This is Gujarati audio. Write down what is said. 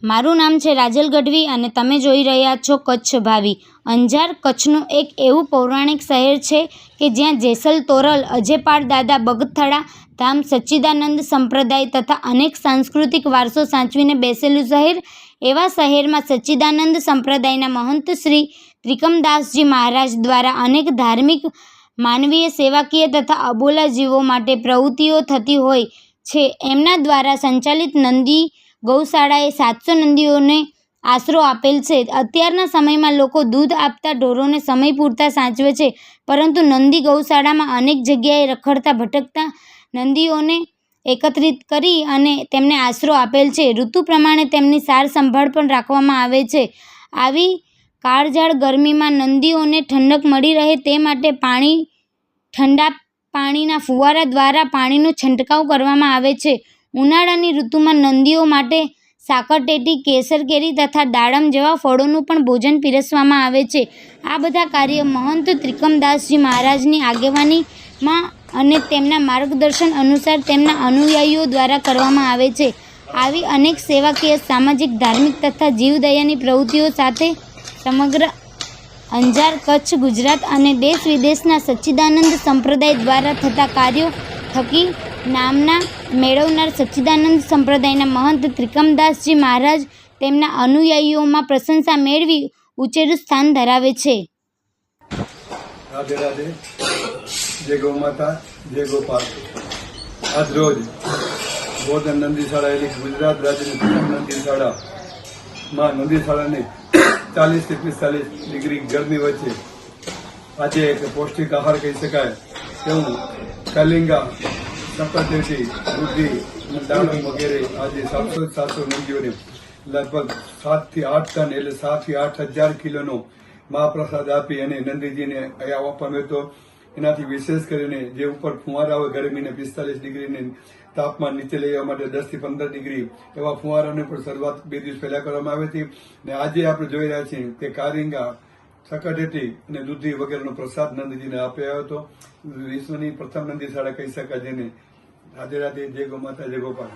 મારું નામ છે રાજલ ગઢવી અને તમે જોઈ રહ્યા છો કચ્છ ભાવી। અંજાર કચ્છનું એક એવું પૌરાણિક શહેર છે કે જ્યાં જેસલ તોરલ, અજેપાળ દાદા, બગથળા ધામ, સચ્ચિદાનંદ સંપ્રદાય તથા અનેક સાંસ્કૃતિક વારસો સાચવીને બેસેલું શહેર। એવા શહેરમાં સચ્ચિદાનંદ સંપ્રદાયના મહંત શ્રી ત્રિકમદાસજી મહારાજ દ્વારા અનેક ધાર્મિક, માનવીય, સેવાકીય તથા અબોલા જીવો માટે પ્રવૃત્તિઓ થતી હોય છે। એમના દ્વારા સંચાલિત નંદી ગૌશાળાએ 700 નંદીઓને આશરો આપેલ છે। અત્યારના સમયમાં લોકો દૂધ આપતા ઢોરોને સમય પૂરતા સાચવે છે, પરંતુ નંદી ગૌશાળામાં અનેક જગ્યાએ રખડતા ભટકતા નંદીઓને એકત્રિત કરી અને તેમને આશરો આપેલ છે। ઋતુ પ્રમાણે તેમની સાર સંભાળ પણ રાખવામાં આવે છે। આવી કાળઝાળ ગરમીમાં નંદીઓને ઠંડક મળી રહે તે માટે ઠંડા પાણીના ફુવારા દ્વારા પાણીનો છંટકાવ કરવામાં આવે છે। ઉનાળાની ઋતુમાં નંદીઓ માટે સાકરટેટી, કેસર કેરી તથા દાડમ જેવા ફળોનું પણ ભોજન પીરસવામાં આવે છે। આ બધા કાર્ય મહંત ત્રિકમદાસજી મહારાજની આગેવાનીમાં અને તેમના માર્ગદર્શન અનુસાર તેમના અનુયાયીઓ દ્વારા કરવામાં આવે છે। આવી અનેક સેવાકીય, સામાજિક, ધાર્મિક તથા જીવદયાની પ્રવૃત્તિઓ સાથે સમગ્ર અંજાર, કચ્છ, ગુજરાત અને દેશ વિદેશના સચ્ચિદાનંદ સંપ્રદાય દ્વારા થતા કાર્યો થકી નામના મેળવનાર સચ્ચિદાનંદ સંપ્રદાયના મહંત ત્રિકમદાસજી મહારાજ તેમના અનુયાયીઓમાં પ્રશંસા મેળવી ઉંચેરું સ્થાન ધરાવે છે। રાધે રાધે, જય ગૌ માતા, જય ગોપાલ। આજ રોજ ગોધન નંદીશાળા એટલે ગુજરાત રાજ્યની પ્રથમ નંદીશાળામાં નંદીશાળાની 40 થી 45 ડિગ્રી ગરમી વચ્ચે આજે એક પૌષ્ટિક આહાર કહી શકાય તેવું કલિંગા, સપટેટી, દૂધી, દાડમ વગેરે આજે 700 નંદીઓને લગભગ 7 થી 8 ટન એટલે 7 થી 8,000 કિલોનો મહાપ્રસાદ આપી અને નંદીજીને અહીંયા આપવામાં હતો। એનાથી વિશેષ કરીને જે ઉપર ફુવારા હોય ગરમીને 45 ડિગ્રીને તાપમાન નીચે લેવા માટે 10 થી 15 ડિગ્રી એવા ફુવારાની પણ શરૂઆત 2 દિવસ પહેલા કરવામાં આવી હતી અને આજે આપણે જોઈ રહ્યા છીએ કે કારિંગા, સકટેટી અને દૂધી વગેરેનો પ્રસાદ નંદીજીને આપ્યો હતો। વિશ્વની પ્રથમ નંદીશાળા કહી શકાય જેને। રાધે રાધે, જય ગૌ માતા, જય ગોપાલ।